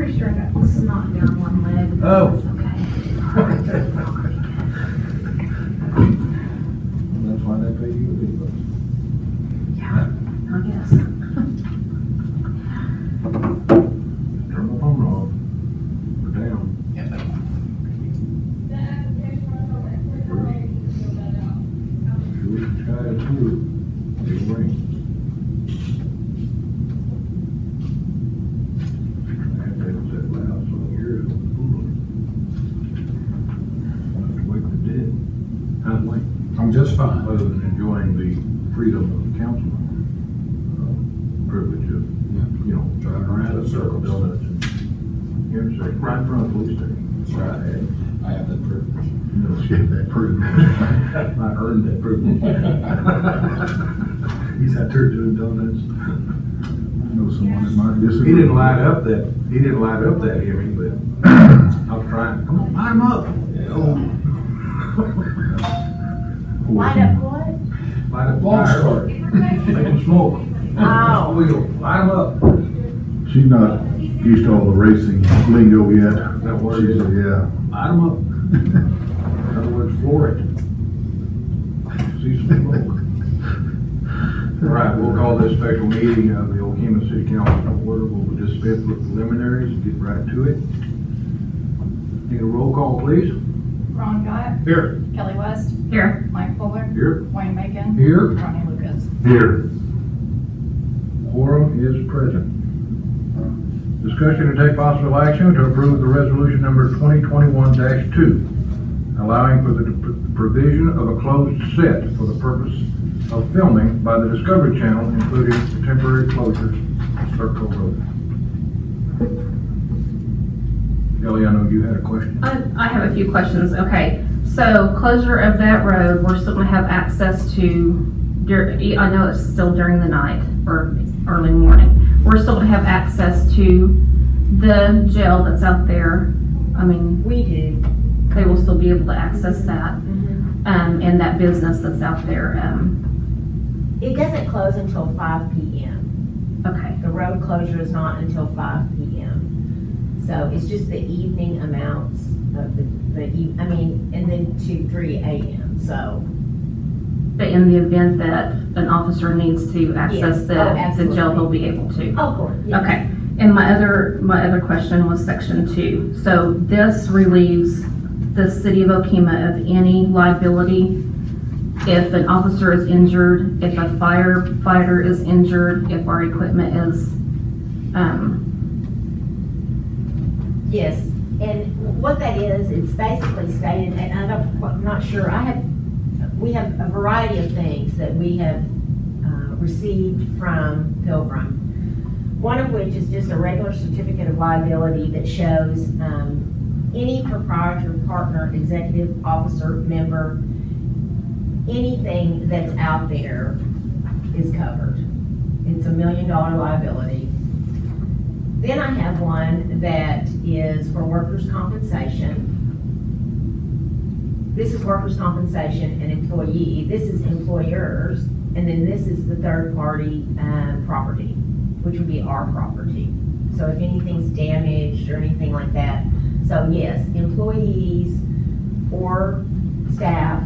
pretty sure I got snot down one leg. Oh. That's okay. That's why they pay you a big bucks. Yeah, I guess. Turn the phone off. Or down. Sure, the sky is blue. It'll rain. I have to have that loud so I hear it on the pool. I have to wake the dead. How's Wayne? I'm just fine. Other than enjoying the freedom of the council, privilege of, you know, Driving around in circles. donuts and interstate, right in front of the police station. That's right. I have that privilege. No shit, that privilege. I earned that privilege. He's out there doing donuts. I know someone that might disagree. He didn't light up that heavy, but I was trying, come on, light him up. Light up what? Light up Long fire. story. Make him smoke. Oh. Wheel, light him up. She's not used to all the racing lingo yet. That word She is, said, yeah. light him up. In other words, floor it. See some smoke. All right, we'll call this special meeting of the Okemah City Council to order. We'll dispense with preliminaries, get right to it. Need a roll call, please. Ron Gott, Here. Kelly West, Here. Mike Fuller, Here. Wayne Bacon, Here. Ronnie Lucas. Here. Quorum is present. Discussion to take possible action to approve the resolution number 2021-2, allowing for the provision of a closed set for the purpose of filming by the Discovery Channel, including temporary closures of Circle Road. Kelly, I know you had a question. I have a few questions. Okay, so closure of that road, we're still gonna have access to, I know it's still during the night or early morning. We're still gonna have access to the jail that's out there. I mean, We do. they will still be able to access that, and that business that's out there. It doesn't close until 5 p.m. Okay, The road closure is not until 5 p.m. So it's just the evening amounts of and then to 3 a.m. So. but in the event that an officer needs to access the jail, absolutely. they'll be able to. Oh, of course. Yes. Okay, and my other question was section 2. So this relieves the city of Okemah of any liability if an officer is injured, if a firefighter is injured, if our equipment is, Yes, and what that is, it's basically stated, and I'm not sure, we have a variety of things that we have received from Pilgrim. One of which is just a regular certificate of liability that shows any proprietor, partner, executive officer, member, anything that's out there is covered. It's $1 million liability. Then I have one that is for workers' compensation. This is workers' compensation and employee. This is employers. And then this is the third party property, which would be our property. So if anything's damaged or anything like that. So yes, employees or staff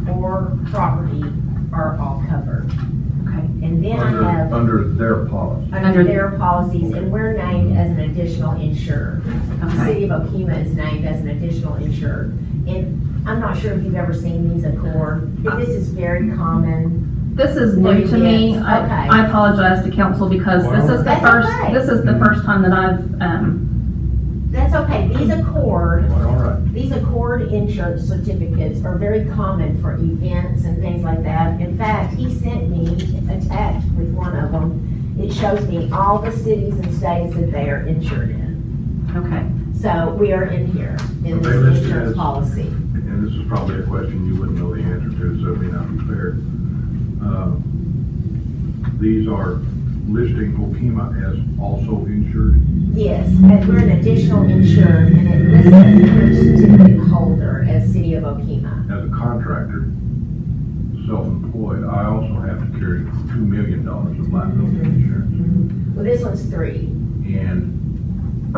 or property are all covered. okay, And then I have Under their policy. under their policies, and we're named as an additional insured. The okay. city of Okemah is named as an additional insured. And I'm not sure if you've ever seen these Accord. This is very common. This is new to me. Okay. I apologize to council because this is the That's first, okay. this is the first time that I've, That's okay. These Accord All right. These Accord insurance certificates are very common for events and things like that. In fact, he sent me attached with one of them. It shows me all the cities and states that they are insured in. okay. So we are in here in Okay, this listed insurance as- policy. And this is probably a question you wouldn't know the answer to, so it may not be fair. These are listing Okemah as also insured. Yes, and we're an additional insured, and it lists us as a certificate holder as City of Okemah. As a contractor, self-employed, I also have to carry $2 million of liability insurance. Well, this one's 3. And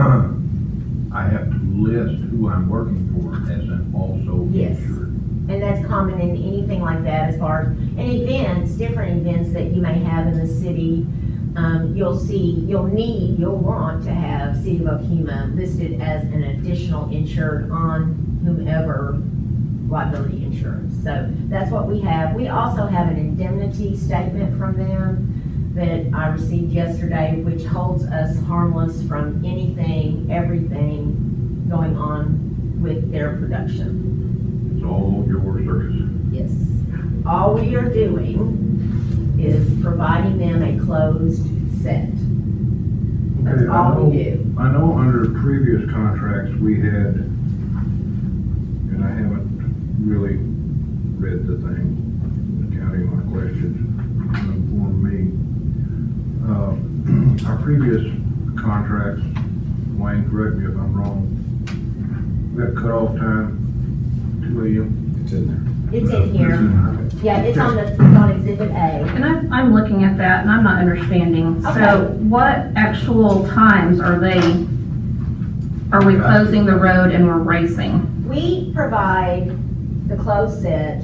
who I'm working for hasn't also Yes. insured. And that's common in anything like that as far as, and events, different events that you may have in the city. You'll want to have City of Okemah listed as an additional insured on whomever liability insurance. So that's what we have. We also have an indemnity statement from them that I received yesterday, which holds us harmless from anything, everything going on with their production. It's all your circus. Yes. All we are doing is providing them a closed set. That's Okay, all we do. I know under previous contracts we had, and I haven't really read the thing, counting my questions, informed me. Our previous contracts, Wayne, correct me if I'm wrong, we had cutoff time, 2 a.m. It's in there. It's in here. Okay. Yeah, it's on Exhibit A. And I'm looking at that and I'm not understanding. Okay. So what actual times are we closing the road and we're racing? We provide the closed set.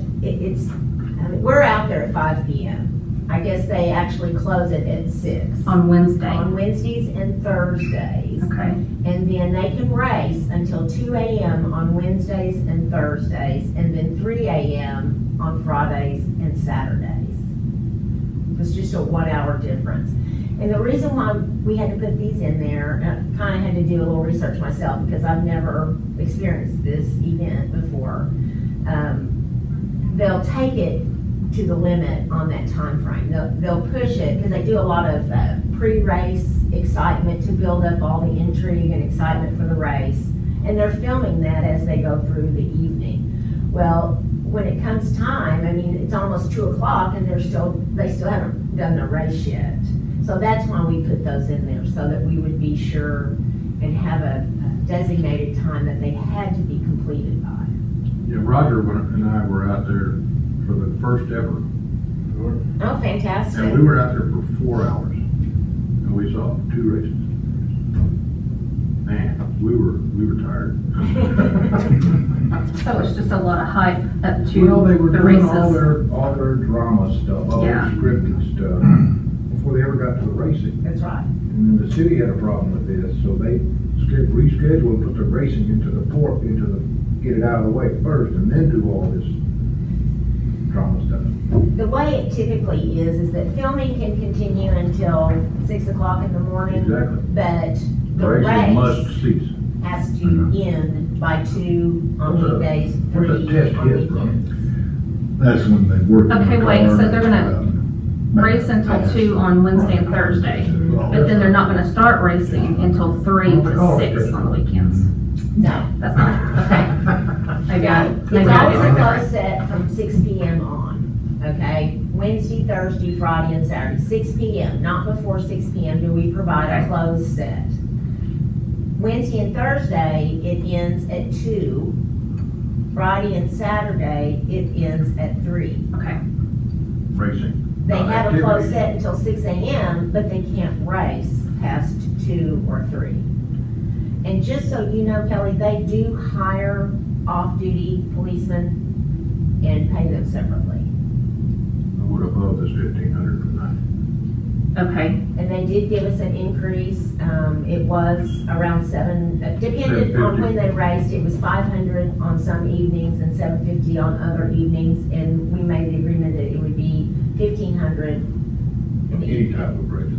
We're out there at 5 p.m. I guess they actually close it at 6. On Wednesday? On Wednesdays and Thursdays. Okay, And then they can race until 2 a.m. on Wednesdays and Thursdays, and then 3 a.m. on Fridays and Saturdays. It's just a 1 hour difference. And the reason why we had to put these in there, I kind of had to do a little research myself because I've never experienced this event before. They'll take it to the limit on that time frame. They'll push it because they do a lot of pre-race excitement to build up all the intrigue and excitement for the race, and they're filming that as they go through the evening. Well, when it comes time, I mean, it's almost 2 o'clock and they still haven't done the race yet. So that's why we put those in there, so that we would be sure and have a designated time that they had to be completed by. Yeah, Roger and I were out there for the first ever. Oh, fantastic. And we were out there for 4 hours, and we saw 2 races. Man, we were tired. so it's just a lot of hype up to Well, they were the doing races. all their drama stuff, all their Yeah. scripted stuff, before they ever got to the racing. That's right. And then the city had a problem with this, so they rescheduled and put the racing into the port, get it out of the way first, and then do all this drama stuff. The way it typically is that filming can continue until 6 o'clock in the morning. Exactly. But the Racing must race cease. has to end by 2 on What's a- weekdays, what's a 3 test on hit, weekends. That's when they work. on Okay, the wait, car so they're gonna and, race until 2 on Wednesday and Thursday, but then they're not gonna start racing until 3 to 6 on the weekends. No. That's not, okay. I got it. It's Maybe I always a did it closed different. set from 6 p.m. on, okay? Wednesday, Thursday, Friday, and Saturday, 6 p.m., not before 6 p.m. do we provide a Okay. closed set. Wednesday and Thursday, it ends at 2. Friday and Saturday, it ends at 3. Okay, Racing. They not have a closed activity. set until 6 a.m., but they can't race past 2 or 3. And just so you know, Kelly, they do hire off-duty policemen and pay them separately. What above this 1,500 for that? okay, And they did give us an increase. It was around 7, depending on when they raced, it was 500 on some evenings and 750 on other evenings. And we made the agreement that it would be 1,500. Any type of race.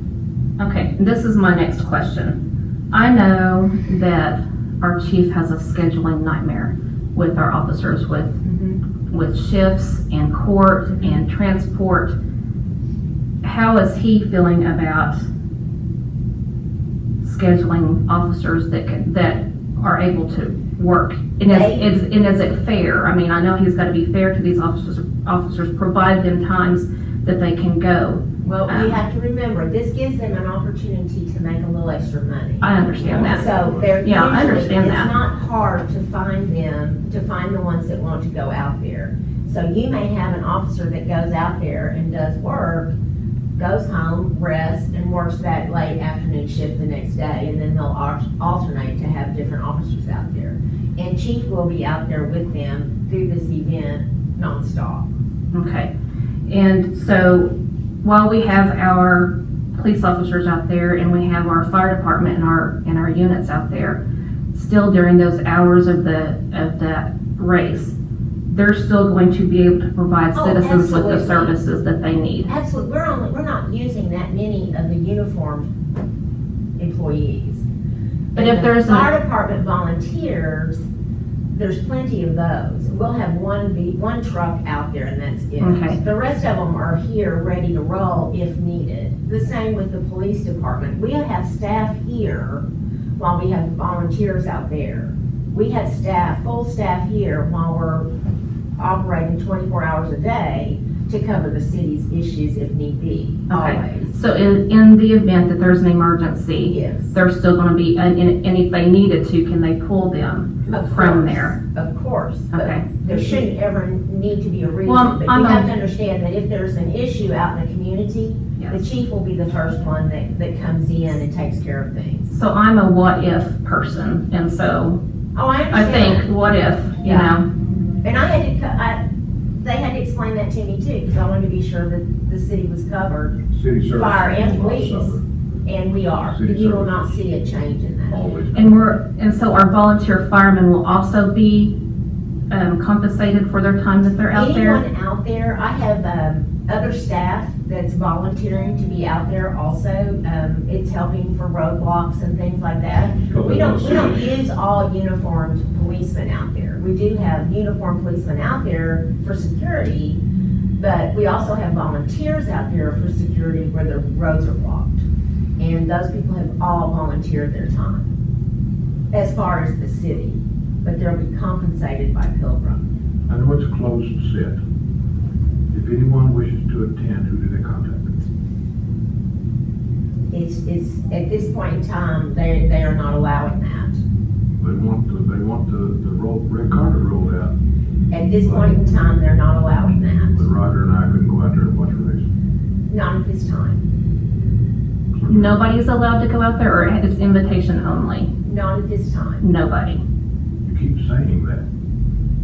okay, this is my next question. I know that our chief has a scheduling nightmare with our officers, with shifts and court and transport. How is he feeling about scheduling officers that are able to work? And is it fair? I mean, I know he's got to be fair to these officers, provide them times that they can go. Well, we have to remember, this gives them an opportunity to make a little extra money. I understand that. So they're Yeah, I understand it's that. not hard to find the ones that want to go out there. So you may have an officer that goes out there and does work, goes home, rests, and works that late afternoon shift the next day, and then they'll alternate to have different officers out there. And chief will be out there with them through this event nonstop. Okay. And so while we have our police officers out there and we have our fire department and our units out there, still during those hours of that race, they're still going to be able to provide Oh, citizens with the absolutely. services that they need. Absolutely, we're not using that many of the uniformed employees. But And if there's the a- fire department volunteers, there's plenty of those. We'll have one truck out there and that's it. Okay. The rest of them are here, ready to roll if needed. The same with the police department. We'll have staff here while we have volunteers out there. We have staff, full staff here while we're operating 24 hours a day to cover the city's issues if need be, Okay. always. So in the event that there's an emergency, Yes. they're still going to be, and if they needed to, can they pull them Of from course, there? Of course, but Okay. there shouldn't ever need to be a reason, Well, but I'm you have a- to understand that if there's an issue out in the community, the Yes. chief will be the first one that comes in and takes care of things. So I'm a what if person, and so Oh, I I understand. think, what if, you Yeah. know? And they had to explain that to me too, because I wanted to be sure that the city was covered, City service. fire and police, and we are. City You will service. not see a change in that. Always. And so our volunteer firemen will also be compensated for their time that they're out there? Anyone out there, I have other staff that's volunteering to be out there also. It's helping for roadblocks and things like that. We don't use all uniformed policemen out there. We do have uniformed policemen out there for security, but we also have volunteers out there for security where the roads are blocked. And those people have all volunteered their time as far as the city, but they'll be compensated by Pilgrim. I know it's a closed set. If anyone wishes to attend, who do they contact? It's, at this point in time, they are not allowing that. They want the red carpet rolled out, At this point in time, they're not allowing but that. Roger and I couldn't go out there and watch a race. Not at this time. Nobody's allowed to go out there, or it's invitation only? Not at this time. Nobody. You keep saying that.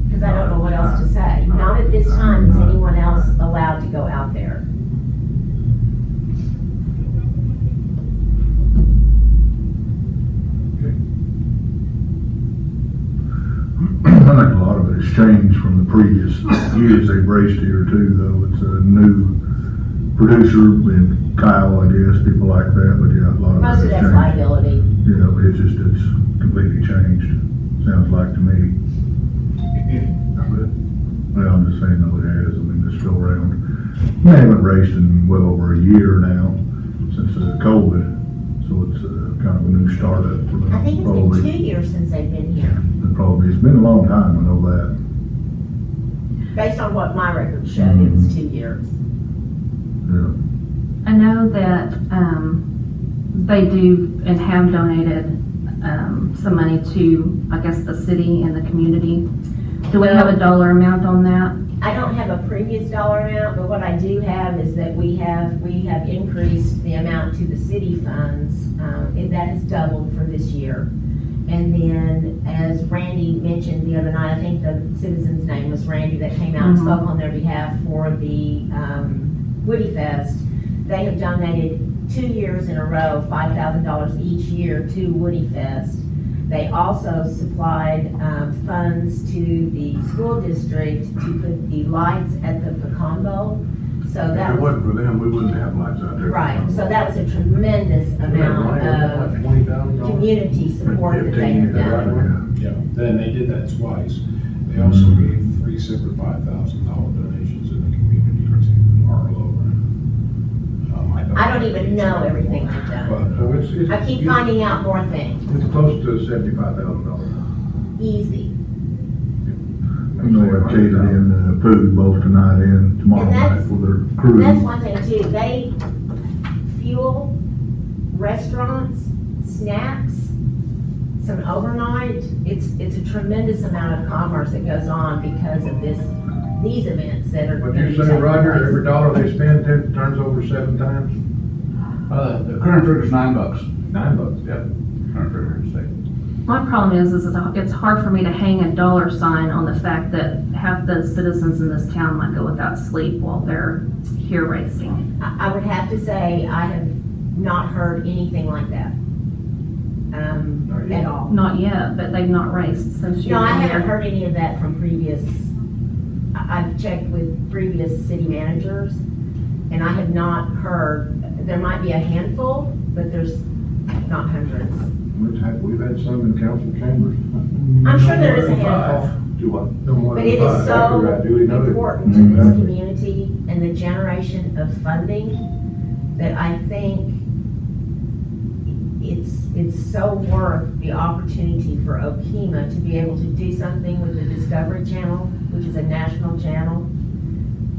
Because I don't know what else to say. Not at this time is anyone else allowed to go out there. I think a lot of it has changed from the previous years they've raced here too, though. It's a new producer and Kyle, I guess, people like that, but yeah, a lot of Most of it has that's changed. liability. You know, it's completely changed, sounds like to me. Well, I'm just saying, though, it has. I mean, they're still around. They haven't raced in well over a year now, since COVID, so it's kind of a new startup for them. I think it's been 2 years since they've been here, Probably, it's been a long time, I know that. based on what my records showed, it was 2 years. Yeah. I know that they do and have donated some money to, I guess, the city and the community. Do we have a dollar amount on that? I don't have a previous dollar amount, but what I do have is that we have increased the amount to the city funds, and that has doubled for this year. And then, as Randy mentioned the other night, I think the citizen's name was Randy, that came out and spoke on their behalf for the Woody Fest. They have donated 2 years in a row, $5,000 each year to Woody Fest. They also supplied funds to the school district to put the lights at the pecan bowl. So If that it was, wasn't for them, we wouldn't have lights out there. right, so that was a tremendous amount of $20,000. community support that they have done. Yeah, then they did that twice. They also gave 3 separate $5,000 donations in the community to Arlo. I don't even know everything they've done. So it's. I keep finding out more things, It's close to $75,000. easy. You know, they're catered in food both tonight and tomorrow And night that's- for their crew. That's one thing too, they fuel, restaurants, snacks, some overnight. It's a tremendous amount of commerce that goes on because of these events that are. What gonna you be say, taking Roger, place. every dollar they spend turns over 7 times? The current figure is $9. $9, yep. Current figure is state. My problem is it's hard for me to hang a dollar sign on the fact that half the citizens in this town might go without sleep while they're here racing. I would have to say, I have not heard anything like that. At all. Not yet, but they've not raced since you No, were I here. haven't heard any of that from previous, I've checked with previous city managers, and I have not heard, there might be a handful, but there's not hundreds. We've had some in council chambers. I'm sure there is a handful, Do what? No more but than it is five. so Right, duly noted. important to this Exactly. community and the generation of funding that I think it's so worth the opportunity for Okemah to be able to do something with the Discovery Channel, which is a national channel,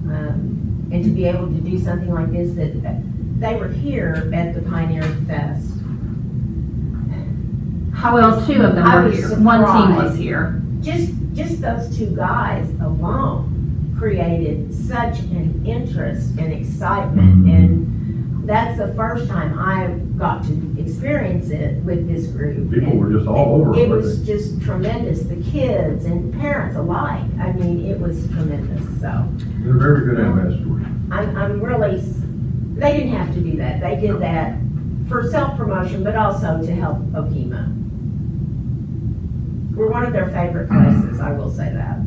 and to be able to do something like this, that they were here at the Pioneer Fest. Well, two of them I were was here. One team was surprised. here. Just those two guys alone created such an interest and excitement, Mhm. and that's the first time I got to experience it with this group. People And were just all over it, It weren't was just tremendous, the kids and parents alike. I mean, it was tremendous, so They're very good ambassadors. I'm really, they didn't have to do that. They did that for self-promotion, but also to help Okemah. We're one of their favorite places, I will say that.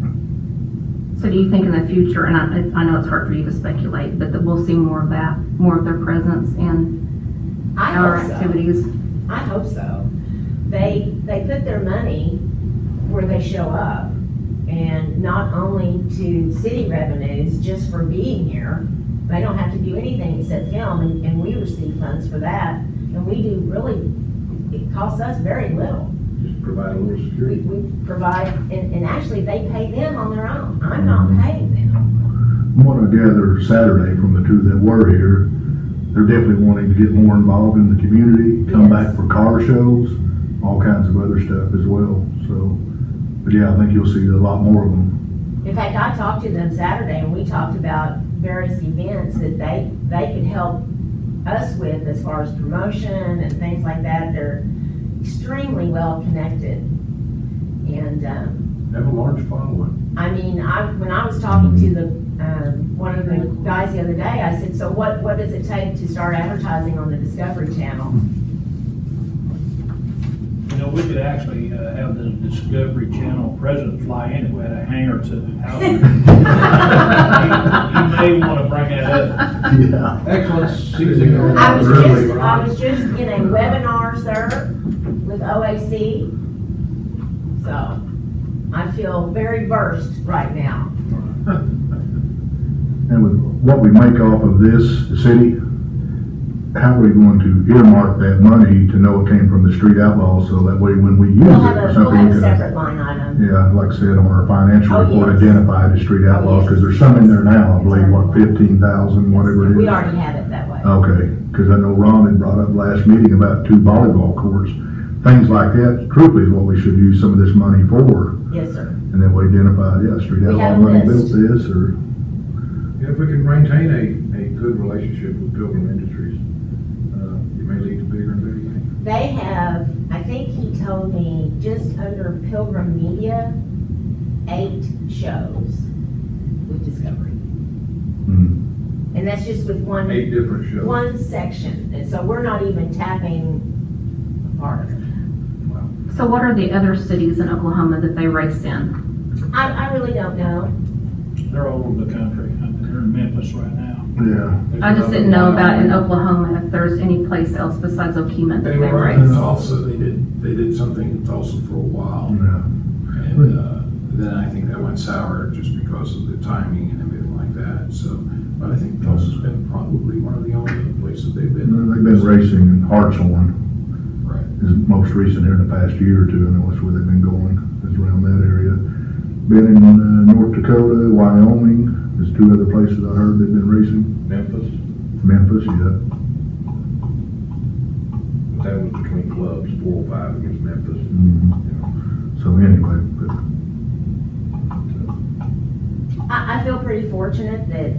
So do you think in the future, and I know it's hard for you to speculate, but that we'll see more of that, more of their presence in I our hope so. activities? I hope so. They put their money where they show up, and not only to city revenues just for being here. They don't have to do anything except film, and we receive funds for that, and we do really, it costs us very little. Just provide a little We security. provide, and actually they pay them on their own. I'm not paying them. From what I gather Saturday from the two that were here, they're definitely wanting to get more involved in the community, come Yes. back for car shows, all kinds of other stuff as well, so. But yeah, I think you'll see a lot more of them. In fact, I talked to them Saturday, and we talked about various events that they could help us with as far as promotion and things like that. They're extremely well connected. And, Have a large following. I mean, when I was talking to the, one of the guys the other day, I said, so what does it take to start advertising on the Discovery Channel? You know, we could actually have the Discovery Channel president fly in if we had a hangar to house him. You may want to bring that up. Yeah. Excellent season. I was Really? just in a webinar, sir, with OAC. So I feel very versed right now. And with what we make off of this, the city, how are we going to earmark that money to know it came from the street outlaws, so that way when we use We'll it have for a something, we can. separate line item. Yeah, like I said, on our financial Oh, report, yes. identify the street outlaws, because there's some in there now, I believe, what, 15,000, whatever it is. We already have it that way. Okay, because I know Ron had brought up last meeting about 2 volleyball courts. Things like that, truthfully, is what we should use some of this money for. Yes, sir. And then we identify, yeah, street We outlaw have a money built list. this, or, If we can maintain a good relationship with Pilgrim Industries, it may lead to bigger and bigger things. They have, I think he told me, just under Pilgrim Media, 8 shows with Discovery. And that's just with 8 different shows. one section. And so we're not even tapping a part of it. So what are the other cities in Oklahoma that they race in? I really don't know. They're all over the country. I mean, they're in Memphis right now. yeah. I just didn't know about in Oklahoma if there's any place else besides Okemah that They they were in race. Tulsa, they did something in Tulsa for a while. Yeah. And then I think that went sour just because of the timing and everything like that, so. But I think Tulsa's been probably one of the only places they've been. They've been racing in Hartshorn, Right. is most recent here in the past year or two. I know that's where they've been going, is around that area. Been in North Dakota, Wyoming, there's 2 other places I heard they've been racing. Memphis, Memphis, yeah. but that was between clubs, 405 against Memphis. Mhm. You know. So anyway, but I feel pretty fortunate that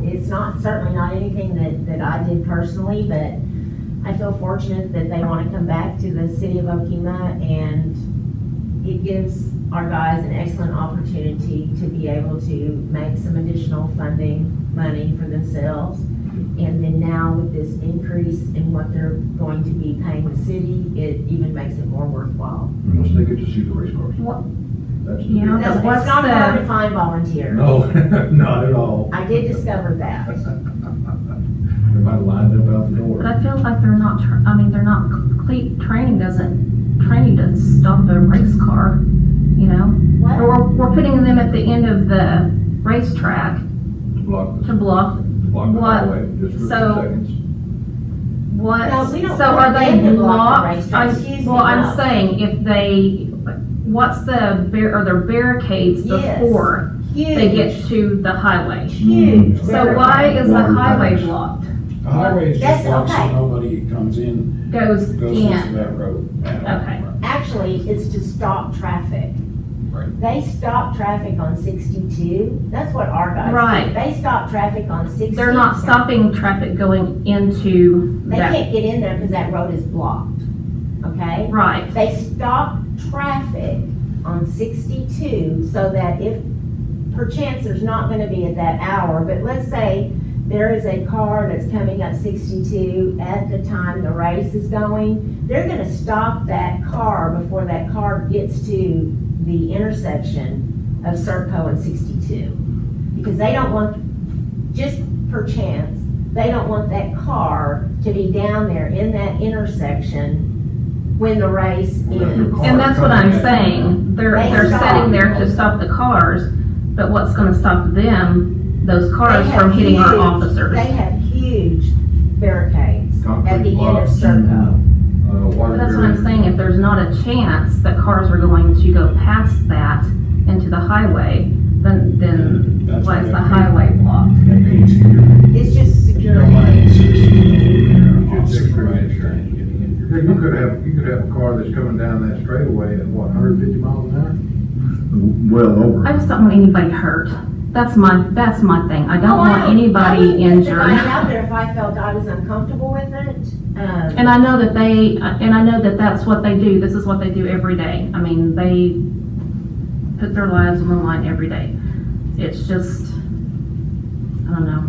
it's not, certainly not anything that I did personally, but I feel fortunate that they want to come back to the city of Okemah, and it gives our guys an excellent opportunity to be able to make some additional funding money for themselves. And then now with this increase in what they're going to be paying the city, it even makes it more worthwhile. Plus they get to see the race cars. What, That's the you know, big- It's what's not hard to the, find volunteers. No, not at all. I did discover that. Everybody lined up out the door. but I feel like they're not, I mean, they're not complete, training doesn't stop a race car, you know? What? Or we're putting them at the end of the racetrack Block to the, block block the what? highway just for So- 2 seconds. what, No, we don't so are want they them to block the blocked? racetrack. Excuse Well, me, I'm no. saying if they, what's the, are there barricades Yes. before Huge. they get to the highway? Huge. So why is the Water highway tanks. blocked? The highway is That's just blocked so okay. nobody comes in, Goes goes into in, that road. at all. okay. Actually, it's to stop traffic. Right. They stop traffic on 62. That's what our guys do. Right. They stop traffic on 62. They're not stopping traffic going into They that, can't get in there because that road is blocked. Okay? right, They stop traffic on 62 so that if perchance there's not going to be at that hour, but let's say there is a car that's coming up 62 at the time the race is going, they're going to stop that car before that car gets to the intersection of Serco and 62. Because they don't want, just perchance, they don't want that car to be down there in that intersection when the race ends. and that's what I'm saying, they're sitting there to stop the cars, but what's gonna stop them, those cars, They have from hitting our huge- officers? They have huge barricades at Concrete the end of blocks. Serco. Water But that's what I'm barrier. saying, if there's not a chance that cars are going to go past that into the highway, then That's why what is the that highway blocked? That means here, It's just security. nobody is sitting there, Just officer security. right there and getting in Yeah, your. you could have a car that's coming down that straightaway at what, 150 miles an hour? Well over. I just don't want anybody hurt. That's my thing. I don't Oh, want I anybody wouldn't put the injured. guys out there if I felt I was uncomfortable with it. And I know that that's what they do. This is what they do every day. I mean, they put their lives on the line every day. It's just, I don't know.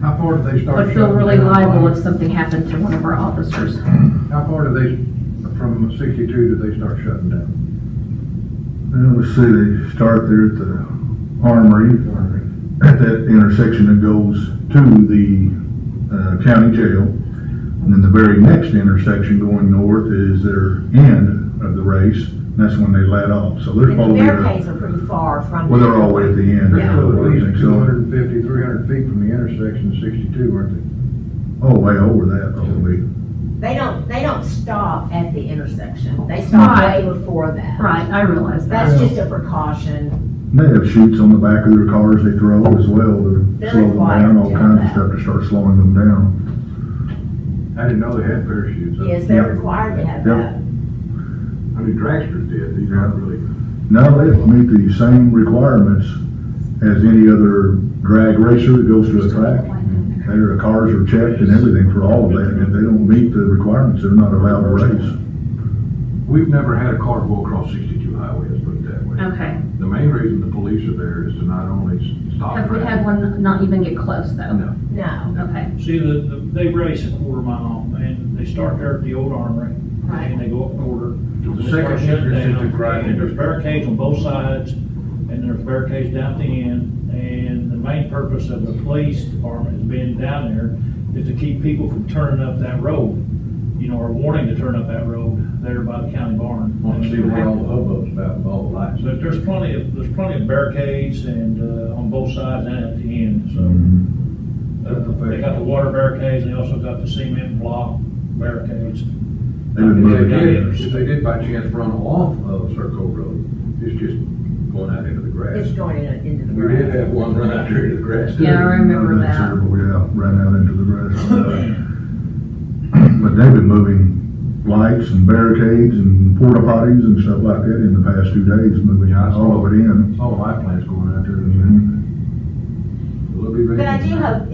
How far do they start I would feel shutting really down? liable if something happened to one of our officers. How far do they, from 62, do they start shutting down? Well, let's see, they start there at the Armory, at that intersection that goes to the county jail. And then the very next intersection going north is their end of the race, and that's when they let off. So there's And the probably, barricades are pretty far from. well, they're all the way at the end. They're Yeah. still at I think least so. 250, 300 feet from the intersection of 62, aren't they? Oh, way over that probably. They don't stop at the intersection. They stop Right. way before that. Right, I realize that. That's just a precaution. They have chutes on the back of their cars they throw as well to They're slow them required down, to all do kinds of that. stuff to start slowing them down. I didn't know they had parachutes. Yes, they're required to have Yep. that. I mean, dragsters did, these aren't really. No, they have to meet the same requirements as any other drag racer that goes to a track. Their cars are checked and everything for all of that, and if they don't meet the requirements, they're not allowed to race. We've never had a car go across 62 highway, let's put it that way. Okay. The main reason the police are there is to not only stop Have we had traffic. one not even get close though? No. No. Okay. See, they race a quarter mile, and they start there at the old armory, Right. and they go up quarter. The They second start shutting entrance down, into Griffin. and there's barricades on both sides, and there's barricades down at the end, and the main purpose of the police department has been down there is to keep people from turning up that road, you know, or wanting to turn up that road there by the county barn. Want to see what all the hubbub's about with all the lights. So there's plenty of barricades and, on both sides and at the end, so. They got the water barricades, and they also got the cement block barricades. They've been moving. If they did by chance run off of Circle Road, it's just going out into the grass. It's going into the We did grass. have one run out there into the grass. too. Yeah, I remember That's that. terrible, yeah, ran out into the grass. But they've been moving lights and barricades and porta potties and stuff like that in the past 2 days, moving Yeah, I saw all of it in. All the light plants going out there. Mhm. They'll be ready. But I do hope,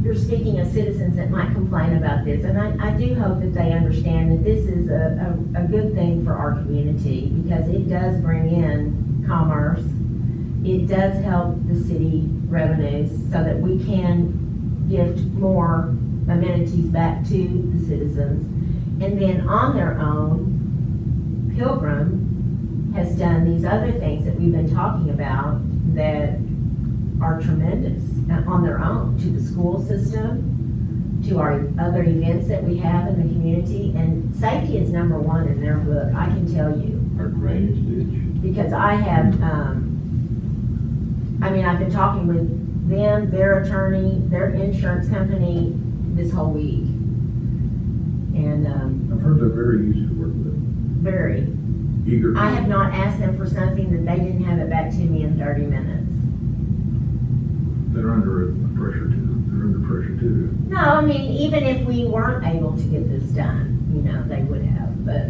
you're speaking of citizens that might complain about this, and I do hope that they understand that this is a good thing for our community, because it does bring in commerce. It does help the city revenues so that we can gift more amenities back to the citizens. And then on their own, Pilgrim has done these other things that we've been talking about that are tremendous on their own, to the school system, to our other events that we have in the community. And safety is number one in their book, I can tell you. Our drainage ditch. Because I have, I've been talking with them, their attorney, their insurance company this whole week. And, I've heard they're very easy to work with. very. Eager. I have not asked them for something that they didn't have it back to me in 30 minutes. They're under pressure too. They're under pressure too. No, I mean, even if we weren't able to get this done, they would have. But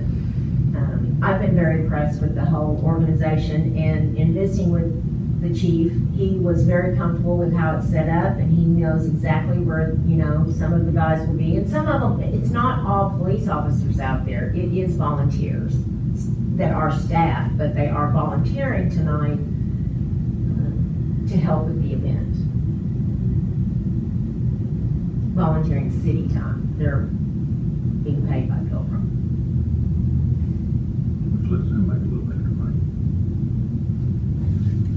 I've been very impressed with the whole organization, and in visiting with the chief, he was very comfortable with how it's set up, and he knows exactly where, some of the guys will be. And some of them, it's not all police officers out there. It is volunteers that are staff, but they are volunteering tonight to help with the event. Volunteering city time. They're being paid by Pilgrim. Which lets them make a little extra money.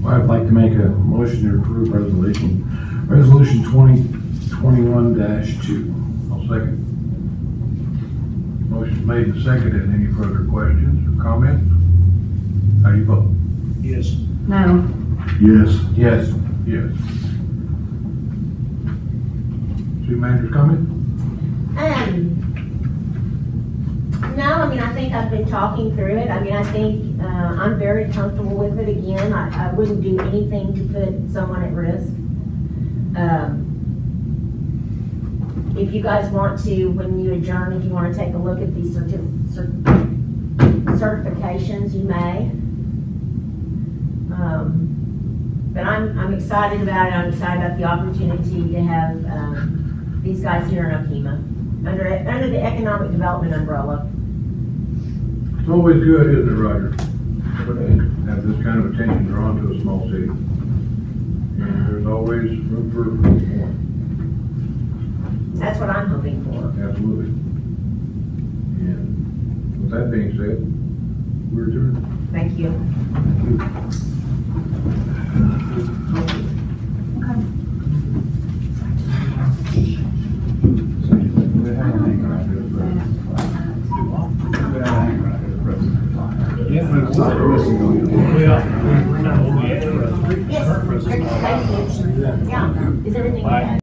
Well, I'd like to make a motion to approve resolution 2021-2. I'll second. Motion made and seconded. Any further questions or comments? How do you vote? Yes. No. Yes. Yes. Yes. City manager's comment? No, I think I've been talking through it. I think I'm very comfortable with it. Again, I wouldn't do anything to put someone at risk. If you guys want to, when you adjourn, if you want to take a look at these certifications, you may. But I'm excited about it. I'm excited about the opportunity to have these guys here in Okemah under the economic development umbrella. It's always good, isn't it, Roger? To have this kind of attention drawn to a small city. And there's always room for more. That's what I'm hoping for. Absolutely. And with that being said, we're adjourned. Thank you. Yeah. Yes. Thank you. Yeah. Is everything okay?